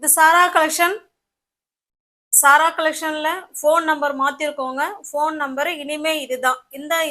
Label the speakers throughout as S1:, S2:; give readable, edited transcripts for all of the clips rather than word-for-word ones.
S1: இது சாரா கலெக்ஷன்ல phone number மாத்திருக்கோங்க. Phone number இனிமே இதுதான்.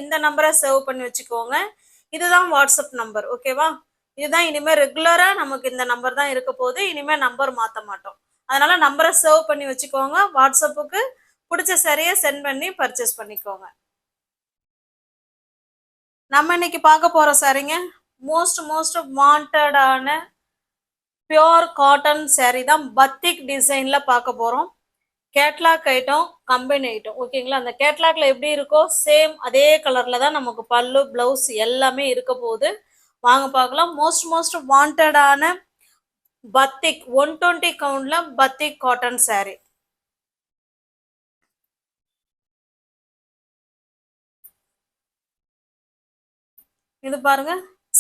S1: இந்த நம்பரை சேவ் பண்ணி வச்சுக்கோங்க. இதுதான் வாட்ஸ்அப் நம்பர். ஓகேவா? இதுதான் இனிமே ரெகுலரா நமக்கு இந்த நம்பர் தான் இருக்க போகுது. இனிமே நம்பர் மாத்த மாட்டோம். அதனால நம்பரை சேவ் பண்ணி வச்சுக்கோங்க. வாட்ஸ்அப்புக்கு பிடிச்ச சரியை சென்ட் பண்ணி பர்ச்சேஸ் பண்ணிக்கோங்க. நம்ம இன்னைக்கு பார்க்க போற சாரிங்க மோஸ்ட் வாண்டடான பியோர் காட்டன் சாரி தான். பத்திக் டிசைன்ல பார்க்க போறோம். Catalogue item, company item. ஓகேங்களா? அந்த கேட்லாக்ல எப்படி இருக்கோ சேம் அதே கலர்ல தான் நமக்கு பல்லு பிளவுஸ் எல்லாமே இருக்க போகுது. வாங்க பார்க்கலாம். மோஸ்ட் வாண்டடான பத்திக் 120 கவுண்ட்ல பத்திக் காட்டன் சாரி. இது பாருங்க,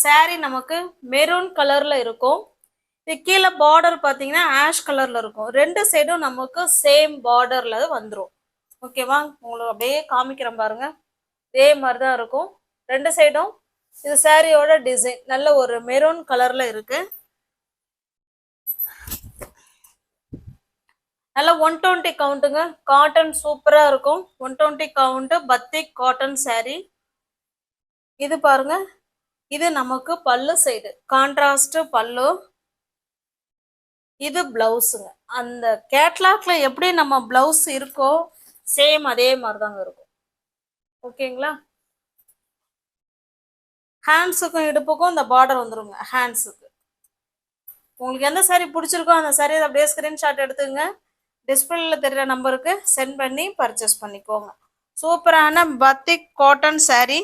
S1: சாரி நமக்கு மெரூன் கலர்ல இருக்கும். இது கீழே பார்டர் பார்த்தீங்கன்னா ஆஷ் கலர்ல இருக்கும். ரெண்டு சைடும் நமக்கு சேம் பார்டர்ல வந்துடும். ஓகேவா? உங்களுக்கு அப்படியே காமிக்கிறேன் பாருங்க. இதே மாதிரி தான் இருக்கும் ரெண்டு சைடும். இது சாரியோட டிசைன் நல்ல ஒரு மெரூன் கலர்ல இருக்கு. நல்ல 120 கவுண்ட்டுங்க. காட்டன் சூப்பரா இருக்கும். 120 கவுண்ட் பத்திக் காட்டன் சாரி. இது பாருங்க, இது நமக்கு பல்லு சைடு கான்ட்ராஸ்ட் பல்லு. இது பிளவுஸுங்க. அந்த கேட்லாக்ல எப்படி நம்ம பிளவுஸ் இருக்கோ சேம் அதே மாதிரி தாங்க இருக்கும். ஓகேங்களா? ஹேண்ட்ஸுக்கும் இடுப்புக்கும் இந்த பார்டர் வந்துருங்க. ஹேண்ட்ஸுக்கு உங்களுக்கு எந்த சாரி பிடிச்சிருக்கோ அந்த சாரியை அப்படியே ஸ்கிரீன்ஷாட் எடுத்துங்க. டிஸ்பிளேல தெரிகிற நம்பருக்கு சென்ட் பண்ணி பர்ச்சேஸ் பண்ணிக்கோங்க. சூப்பரான பத்திக் காட்டன் சாரி.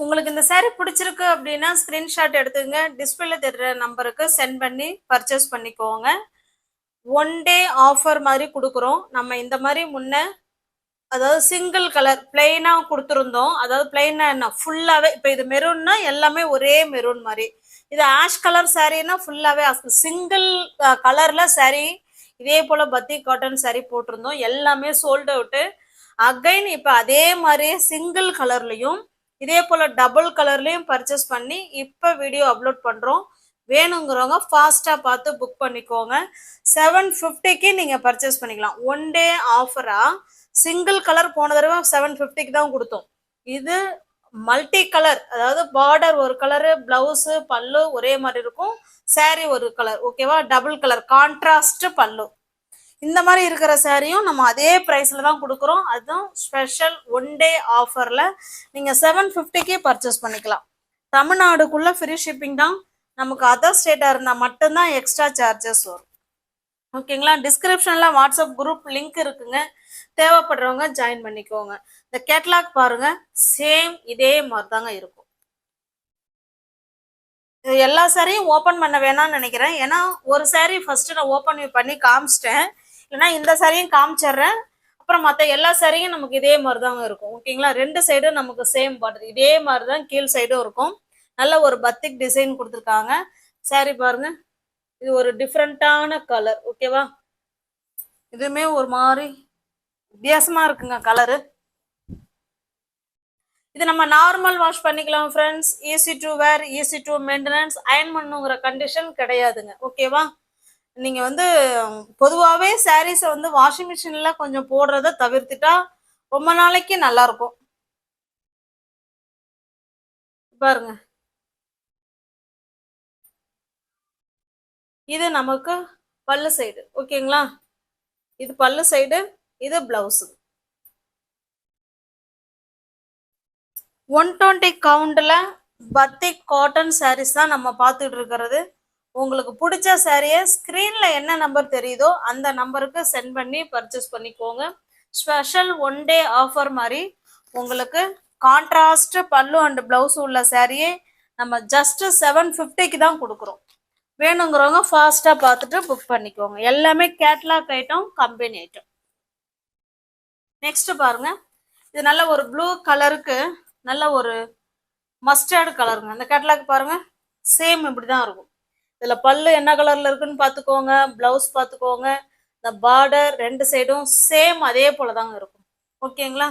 S1: உங்களுக்கு இந்த சாரி பிடிச்சிருக்கு அப்படின்னா ஸ்கிரீன்ஷாட் எடுத்துங்க. டிஸ்பிளேல தெரிகிற நம்பருக்கு சென்ட் பண்ணி பர்ச்சேஸ் பண்ணிக்கோங்க. 1 டே ஆஃபர் மாதிரி கொடுக்குறோம். நம்ம இந்த மாதிரி முன்ன அதாவது சிங்கிள் கலர் பிளெயினா கொடுத்துருந்தோம். அதாவது பிளெயினா என்ன ஃபுல்லாவே, இப்போ இது மெரூன்னா எல்லாமே ஒரே மெரூன் மாதிரி. இது ஆஷ் கலர் சாரின்னா ஃபுல்லாவே சிங்கிள் கலர்ல சாரி. இதே போல பத்திக் காட்டன் சாரி போட்டிருந்தோம். எல்லாமே சோல்ட் அவுட்டு. அகைன் இப்போ அதே மாதிரியே சிங்கிள் கலர்லையும் இதே போல டபுள் கலர்லயும் பர்ச்சேஸ் பண்ணி இப்போ வீடியோ அப்லோட் பண்றோம். வேணுங்கிறவங்க ஃபாஸ்டா பார்த்து புக் பண்ணிக்கோங்க. 750க்கு நீங்க பர்ச்சேஸ் பண்ணிக்கலாம். 1 டே ஆஃபரா சிங்கிள் கலர் போன தடவை 750க்கு தான் கொடுத்தோம். இது மல்டி கலர், அதாவது பார்டர் ஒரு கலரு, பிளவுஸ் பல்லு ஒரே மாதிரி இருக்கும், சாரி ஒரு கலர். ஓகேவா? டபுள் கலர் கான்ட்ராஸ்ட் பல்லு. இந்த மாதிரி இருக்கிற சாரியும் நம்ம அதே ப்ரைஸில் தான் கொடுக்குறோம். அதுவும் ஸ்பெஷல் 1 டே ஆஃபரில் நீங்கள் 750க்கே பர்ச்சேஸ் பண்ணிக்கலாம். தமிழ்நாடுக்குள்ளே ஃப்ரீ ஷிப்பிங் தான். நமக்கு அதர் ஸ்டேட்டாக இருந்தால் மட்டும்தான் எக்ஸ்ட்ரா சார்ஜஸ் வரும். ஓகேங்களா? டிஸ்கிரிப்ஷனில் வாட்ஸ்அப் குரூப் லிங்க் இருக்குங்க. தேவைப்படுறவங்க ஜாயின் பண்ணிக்கோங்க. இந்த கேட்லாக் பாருங்க, சேம் இதே மாதிரி தாங்க இருக்கும். எல்லா சாரியும் ஓப்பன் பண்ண வேணாம்னு நினைக்கிறேன். ஏன்னா ஒரு சாரி ஃபர்ஸ்ட் நான் ஓப்பன் பண்ணி காமிச்சிட்டேன். இல்லைன்னா இந்த சாரியும் காமிச்சிடுறேன். அப்புறம் மற்ற எல்லா சாரியும் நமக்கு இதே மாதிரி தாங்க இருக்கும். ஓகேங்களா? ரெண்டு சைடும் நமக்கு சேம் பார்டர் இதே மாதிரி தான் கீழ் சைடும் இருக்கும். நல்ல ஒரு பத்திக் டிசைன் கொடுத்துருக்காங்க. சாரி பாருங்க, இது ஒரு டிஃப்ரெண்டான கலர். ஓகேவா? இதுவுமே ஒரு மாதிரி வித்தியாசமா இருக்குங்க கலரு. இது நம்ம நார்மல் வாஷ் பண்ணிக்கலாம் friends. Easy to wear, easy to maintenance. Iron பண்ணுங்கிற கண்டிஷன் கிடையாதுங்க. ஓகேவா? நீங்க வந்து பொதுவாகவே சாரீஸை வந்து வாஷிங் மிஷின்ல கொஞ்சம் போடுறத தவிர்த்துட்டா ரொம்ப நாளைக்கு நல்லா இருக்கும். பாருங்க, இது நமக்கு பல்லு சைடு. ஓகேங்களா? இது பல்லு சைடு, இது பிளவுஸ். 120 கவுண்ட்ல பத்திக் காட்டன் சாரீஸ் தான் நம்ம பார்த்துட்டு இருக்கிறது. உங்களுக்கு பிடிச்ச சாரியை ஸ்க்ரீன்ல என்ன நம்பர் தெரியுதோ அந்த நம்பருக்கு சென்ட் பண்ணி பர்ச்சேஸ் பண்ணிக்கோங்க. ஸ்பெஷல் 1 டே ஆஃபர் மாதிரி உங்களுக்கு கான்ட்ராஸ்ட் பல்லு அண்ட் பிளவுஸ் உள்ள சாரியே நம்ம ஜஸ்ட் 750க்கு தான் கொடுக்குறோம். வேணுங்கிறவங்க ஃபாஸ்டா பார்த்துட்டு புக் பண்ணிக்கோங்க. எல்லாமே catalogue item, company item. Next பாருங்க, இது நல்ல ஒரு ப்ளூ கலருக்கு நல்ல ஒரு மஸ்டர்டு கலருங்க. அந்த கேட்லாக் பாருங்க, சேம் இப்படிதான் இருக்கும். இதுல பல்லு என்ன கலர்ல இருக்குன்னு பாத்துக்கோங்க, பிளவுஸ் பாத்துக்கோங்க. இந்த பார்டர் ரெண்டு சைடும் சேம் அதே போல தாங்க இருக்கும். ஓகேங்களா?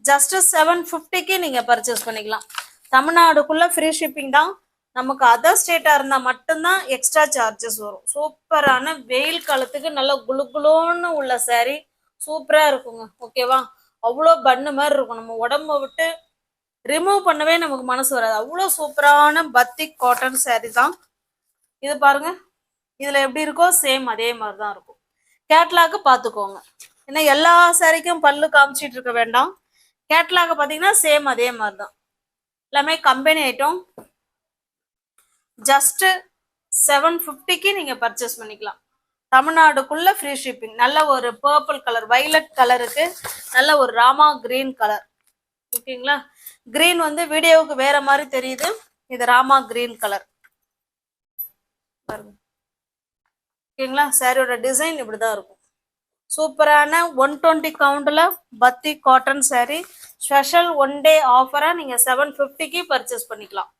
S1: ஜஸ்ட் 750க்கு நீங்க பர்ச்சேஸ் பண்ணிக்கலாம். தமிழ்நாடுக்குள்ள ஃப்ரீ ஷிப்பிங் தான். நமக்கு அதர் ஸ்டேட்டா இருந்தா மட்டும்தான் எக்ஸ்ட்ரா சார்ஜஸ் வரும். சூப்பரான வெயில் காலத்துக்கு நல்ல குளுகுளோன்னு உள்ள saree சூப்பரா இருக்குங்க. ஓகேவா? அவ்வளோ பண்ணு மாதிரி இருக்கும். நம்ம உடம்ப விட்டு ரிமூவ் பண்ணவே நமக்கு மனசு வராது. அவ்வளோ சூப்பரான பத்திக் காட்டன் saree தான் இது. பாருங்க, இதுல எப்படி இருக்கோ சேம் அதே மாதிரி தான் இருக்கும். கேட்லாக் பார்த்துக்கோங்க. ஏன்னா எல்லா சாரிக்கும் பல்லு காமிச்சிட்டு இருக்க வேண்டாம். கேட்லாக் பார்த்தீங்கன்னா சேம் அதே மாதிரி தான். எல்லாமே கம்பெனி ஐட்டம். ஜஸ்ட் 750க்கு நீங்க பர்ச்சேஸ் பண்ணிக்கலாம். தமிழ்நாடுக்குள்ள ஃப்ரீ ஷிப்பிங். நல்ல ஒரு பர்பிள் கலர், வைலட் கலருக்கு நல்ல ஒரு ராமா கிரீன் கலர். ஓகேங்களா? கிரீன் வந்து வீடியோவுக்கு வேற மாதிரி தெரியுது. இது ராமா கிரீன் கலர். ஓகேங்களா? சாரியோட டிசைன் இப்படிதான் இருக்கும். சூப்பரான 120 கவுண்ட்ல batik cotton saree. Special one day ஆஃபரா நீங்க 750க்கு பர்ச்சேஸ் பண்ணிக்கலாம்.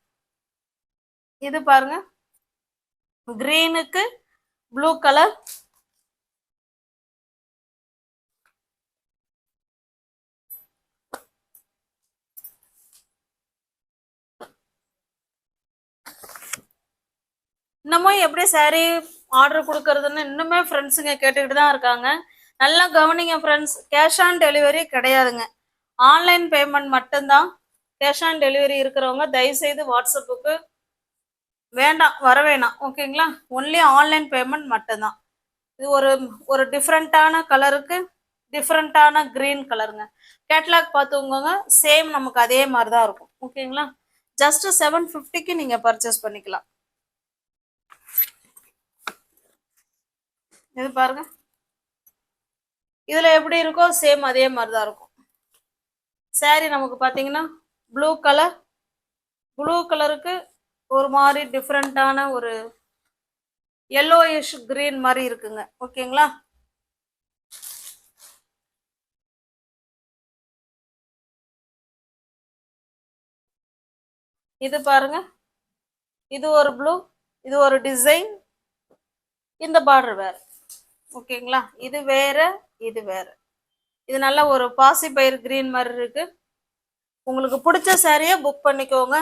S1: இது பாருங்க, கிரீனுக்கு ப்ளூ கலர். இன்னமும் எப்படி saree ஆர்டர் கொடுக்கறதுன்னு இன்னுமே ஃப்ரெண்ட்ஸுங்க கேட்டுக்கிட்டு தான் இருக்காங்க. நல்லா கவனிங்க ஃப்ரெண்ட்ஸ், கேஷ் ஆன் டெலிவரி கிடையாதுங்க. ஆன்லைன் பேமெண்ட் மட்டும்தான். கேஷ் ஆன் டெலிவரி இருக்கிறவங்க தயவுசெய்து வாட்ஸ்அப்புக்கு வேண்டாம், வர வேணாம். ஓகேங்களா? ஒன்லி ஆன்லைன் பேமெண்ட் மட்டும்தான். இது ஒரு டிஃப்ரெண்ட்டான கலருக்கு டிஃப்ரெண்ட்டான கிரீன் கலருங்க. கேட்லாக் பார்த்துக்கோங்க, சேம் நமக்கு அதே மாதிரி தான் இருக்கும். ஓகேங்களா? ஜஸ்ட் 750க்கு நீங்க பர்ச்சேஸ் பண்ணிக்கலாம். இது பாருங்க, இதுல எப்படி இருக்கோ சேம் அதே மாதிரி தான் இருக்கும். saree நமக்கு பாத்தீங்கன்னா ப்ளூ கலர், ப்ளூ கலருக்கு ஒரு மாதிரி டிஃப்ரெண்டான ஒரு yellowish green மாதிரி இருக்குங்க. ஓகேங்களா? இது பாருங்க, இது ஒரு ப்ளூ, இது ஒரு டிசைன், இந்த பார்டர் வேற. ஓகேங்களா? இது வேற, இது வேற. இது நல்ல ஒரு பாசி பயிர் கிரீன் மாதிரி இருக்கு. உங்களுக்கு பிடிச்ச சாரியை புக் பண்ணிக்கோங்க.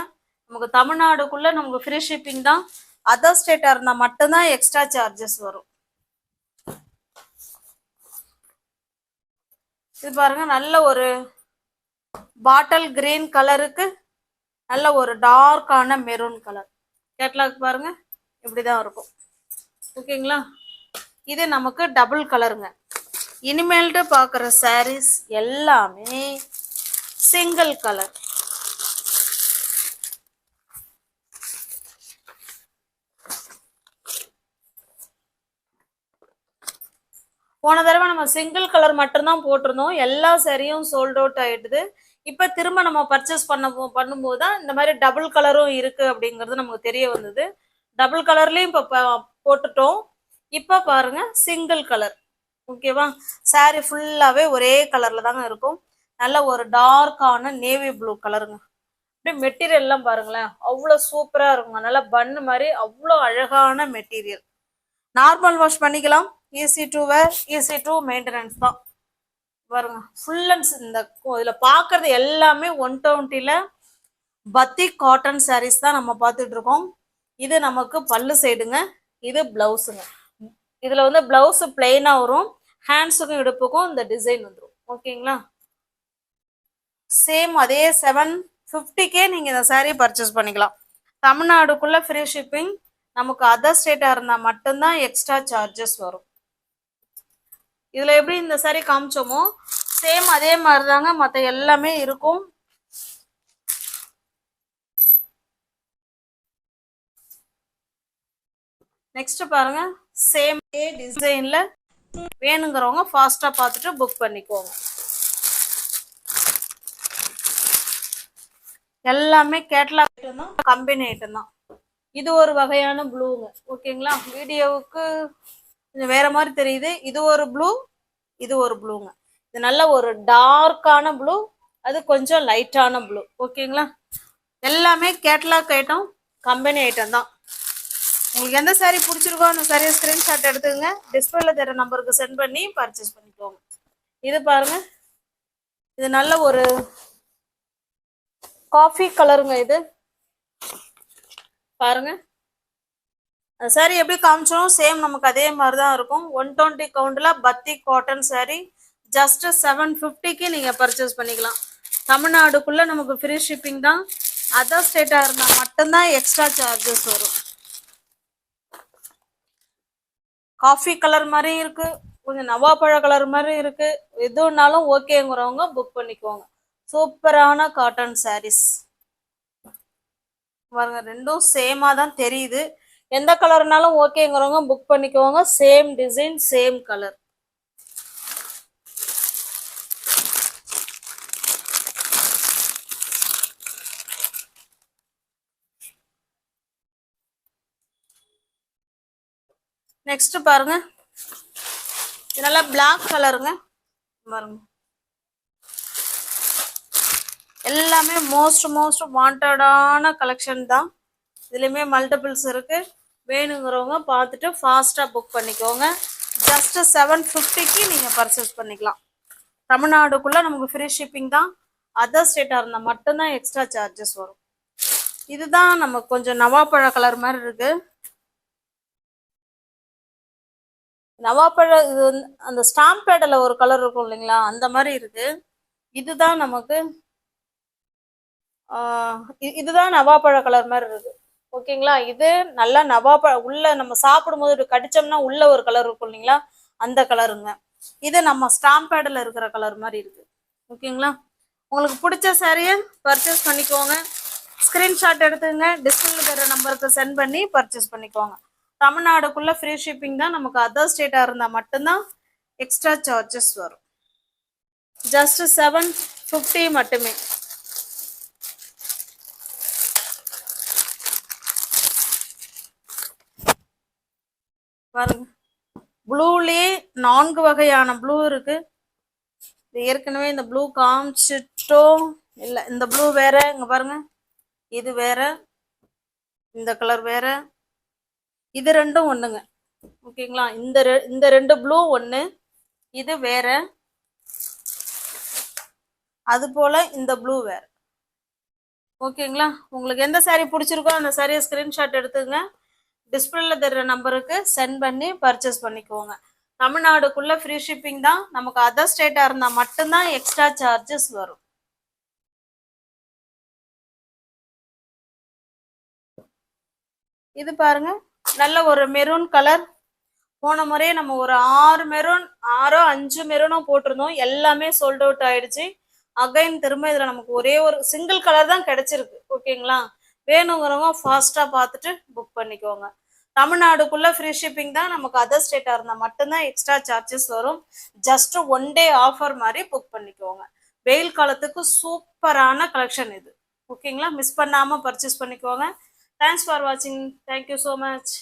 S1: நமக்கு தமிழ்நாடுக்குள்ள நமக்கு ஃப்ரீ ஷிப்பிங் தான். அதர் ஸ்டேட்டா இருந்தா மட்டும்தான் எக்ஸ்ட்ரா சார்ஜஸ் வரும். இது பாருங்க, நல்ல ஒரு பாட்டில் கிரீன் கலருக்கு நல்ல ஒரு டார்க்கான மெரூன் கலர். கேட்லாக் பாருங்க, இப்படிதான் இருக்கும். ஓகேங்களா? இது நமக்கு டபுள் கலருங்க. இனிமேல்ட்டு பார்க்குற சாரீஸ் எல்லாமே சிங்கிள் கலர். போன தடவை நம்ம சிங்கிள் கலர் மட்டும்தான் போட்டிருந்தோம். எல்லா சாரியும் சோல்ட் அவுட் ஆயிடுது. இப்போ திரும்ப நம்ம பர்ச்சேஸ் பண்ணும்போது தான் இந்த மாதிரி டபுள் கலரும் இருக்கு அப்படிங்கிறது நமக்கு தெரிய வந்தது. டபுள் கலர்லயும் இப்போ போட்டுட்டோம். இப்போ பாருங்க, சிங்கிள் கலர். ஓகேவா? சாரி ஃபுல்லாவே ஒரே கலர்ல தாங்க இருக்கும். நல்ல ஒரு டார்க்கான நேவி ப்ளூ கலருங்க. அப்படியே மெட்டீரியல் எல்லாம் பாருங்களேன், அவ்வளோ சூப்பரா இருக்குங்க. நல்லா பன்னு மாதிரி அவ்வளோ அழகான மெட்டீரியல். நார்மல் வாஷ் பண்ணிக்கலாம். Easy to wear, easy to maintenance தான். பாருங்க, ஃபுல் அண்ட் இந்த இதுல பாக்குறது எல்லாமே 120ல பத்தி காட்டன் சாரீஸ் தான் நம்ம பார்த்துட்டு இருக்கோம். இது நமக்கு பல்லு சைடுங்க, இது பிளவுஸுங்க. இதுல வந்து பிளவுஸ் பிளெயினா வரும், ஹேண்ட்ஸுக்கும் இடுப்புக்கும் இந்த டிசைன் வந்துடும். ஓகேங்களா? சேம் அதே 750க்கே நீங்க இந்த சாரீ பர்ச்சேஸ் பண்ணிக்கலாம். தமிழ்நாடுக்குள்ள ஃப்ரீ ஷிப்பிங். நமக்கு அதர் ஸ்டேட்டா இருந்தா மட்டும்தான் எக்ஸ்ட்ரா சார்ஜஸ் வரும். இதுல எப்படி இந்த சாரீ காமிச்சோமோ சேம் அதே மாதிரி தாங்க மற்ற எல்லாமே இருக்கும். நெக்ஸ்ட் பாருங்க, சேம் டிசைன்ல வேணுங்கிறவங்க ஃபாஸ்டா பார்த்துட்டு புக் பண்ணிக்கோங்க. எல்லாமே கேட்லாக் ஐட்டம் தான், கம்பெனி ஐட்டம் தான். இது ஒரு வகையான ப்ளூங்க. ஓகேங்களா? வீடியோவுக்கு கொஞ்சம் வேற மாதிரி தெரியுது. இது ஒரு ப்ளூ, இது ஒரு ப்ளூங்க. இது நல்ல ஒரு டார்க்கான ப்ளூ, அது கொஞ்சம் லைட்டான ப்ளூ. ஓகேங்களா? எல்லாமே கேட்லாக் ஐட்டம், கம்பெனி ஐட்டம் தான். உங்களுக்கு எந்த saree பிடிச்சிருக்கோ அந்த சாரியை ஸ்கிரீன்ஷாட் எடுத்துக்கங்க. டிஸ்பிளேல தெரிய நம்பருக்கு சென்ட் பண்ணி பர்ச்சேஸ் பண்ணிக்கோங்க. இது பாருங்க, இது நல்ல ஒரு காஃபி கலருங்க. இது பாருங்க, சாரி எப்படி காமிச்சோம் சேம் நமக்கு அதே மாதிரி தான் இருக்கும். 120 கவுண்டில் பத்தி காட்டன் சாரி ஜஸ்ட் 750க்கு நீங்கள் பர்ச்சேஸ் பண்ணிக்கலாம். தமிழ்நாடுக்குள்ளே நமக்கு ஃப்ரீ ஷிப்பிங் தான். அதர் ஸ்டேட்டாக இருந்தால் மட்டும்தான் எக்ஸ்ட்ரா சார்ஜஸ் வரும். காஃபி கலர் மாதிரி இருக்கு, கொஞ்சம் நவாப்பழ கலர் மாதிரி இருக்கு. எதுனாலும் ஓகேங்கிறவங்க புக் பண்ணிக்கோங்க. சூப்பரான காட்டன் சாரீஸ் பாருங்க, ரெண்டும் சேமா தான் தெரியுது. எந்த கலர்னாலும் ஓகேங்கிறவங்க புக் பண்ணிக்கோங்க. Same design same colour. Next பாருங்க, இதெல்லாம் பிளாக் கலருங்க. பாருங்க, எல்லாமே மோஸ்ட் வாண்டடான கலெக்ஷன் தான். இதுலயுமே மல்டிபிள்ஸ் இருக்கு. வேணுங்கிறவங்க பார்த்துட்டு ஃபாஸ்டா புக் பண்ணிக்கோங்க. ஜஸ்ட் 750க்கு நீங்க பர்ச்சேஸ் பண்ணிக்கலாம். தமிழ்நாடுக்குள்ள நமக்கு ஃப்ரீ ஷிப்பிங் தான். அதர் ஸ்டேட்டா இருந்தால் மட்டும்தான் எக்ஸ்ட்ரா சார்ஜஸ் வரும். இதுதான் நமக்கு கொஞ்சம் நவாப்பழ கலர் மாதிரி இருக்கு. நவாப்பழ இது அந்த ஸ்டாம்ப் பேட்ல ஒரு கலர் இருக்கும் இல்லைங்களா, அந்த மாதிரி இருக்கு. இதுதான் நமக்கு இதுதான் நவாப்பழ கலர் மாதிரி இருக்கு. ஓகேங்களா, இது நல்லா நவாப்பழ உள்ள நம்ம சாப்பிடும்போது கடிச்சோம்னா உள்ள ஒரு கலர் இருக்கும் இல்லைங்களா, அந்த கலருங்க. இது நம்ம ஸ்டாம்ப் பேட்ல இருக்கிற கலர் மாதிரி இருக்கு. ஓகேங்களா, உங்களுக்கு பிடிச்ச சாரியை பர்ச்சேஸ் பண்ணிக்கோங்க. ஸ்கிரீன்ஷாட் எடுத்துங்க, டிஸ்பிளேல தர நம்பருக்கு சென்ட் பண்ணி பர்ச்சேஸ் பண்ணிக்கோங்க. தமிழ்நாடுக்குள்ள ஃப்ரீ ஷிப்பிங் தான். நமக்கு அதர் ஸ்டேட்டா இருந்தா மட்டும்தான் எக்ஸ்ட்ரா சார்ஜஸ் வரும். ஜஸ்ட் 750 மட்டுமே. பாருங்க, ப்ளூலயே 4 வகையான ப்ளூ இருக்கு. ஏற்கனவே இந்த ப்ளூ காமிச்சிட்டோம் இல்ல, இந்த ப்ளூ வேற. இங்க பாருங்க, இது வேற, இந்த கலர் வேற. இது ரெண்டும் ஒண்ணுங்க. ஓகேங்களா, இந்த ரெண்டு ப்ளூ ஒண்ணு, இது வேற. அது போல இந்த ப்ளூ வேற. ஓகேங்களா, உங்களுக்கு எந்த சாரி பிடிச்சிருக்கோ அந்த சாரியை ஸ்கிரீன்ஷாட் எடுத்துங்க. டிஸ்பிளேல தர நம்பருக்கு சென்ட் பண்ணி பர்ச்சேஸ் பண்ணிக்கோங்க. தமிழ்நாடுக்குள்ள ஃப்ரீ ஷிப்பிங் தான். நமக்கு அதர் ஸ்டேட்டா இருந்தா மட்டும்தான் எக்ஸ்ட்ரா சார்ஜஸ் வரும். இது பாருங்க, நல்ல ஒரு மெரூன் கலர். போன முறையே நம்ம ஒரு 6 மெரூன் 5 மெரூனோ போட்டிருந்தோம். எல்லாமே சோல்ட் அவுட் ஆயிடுச்சு. அகைன் திரும்ப இதுல நமக்கு ஒரே ஒரு சிங்கிள் கலர் தான் கிடைச்சிருக்கு. ஓகேங்களா, வேணுங்கிறவங்க ஃபாஸ்டா பார்த்துட்டு புக் பண்ணிக்கோங்க. தமிழ்நாடுக்குள்ள ஃப்ரீ ஷிப்பிங் தான். நமக்கு அதர் ஸ்டேட்டா இருந்தா மட்டும்தான் எக்ஸ்ட்ரா சார்ஜஸ் வரும். ஜஸ்ட் 1 டே ஆஃபர் மாதிரி புக் பண்ணிக்கோங்க. வெயில் காலத்துக்கு சூப்பரான கலெக்ஷன் இது. ஓகேங்களா, மிஸ் பண்ணாம பர்ச்சேஸ் பண்ணிக்கோங்க. தேங்க்ஸ் ஃபார் வாட்சிங். Thank you so much.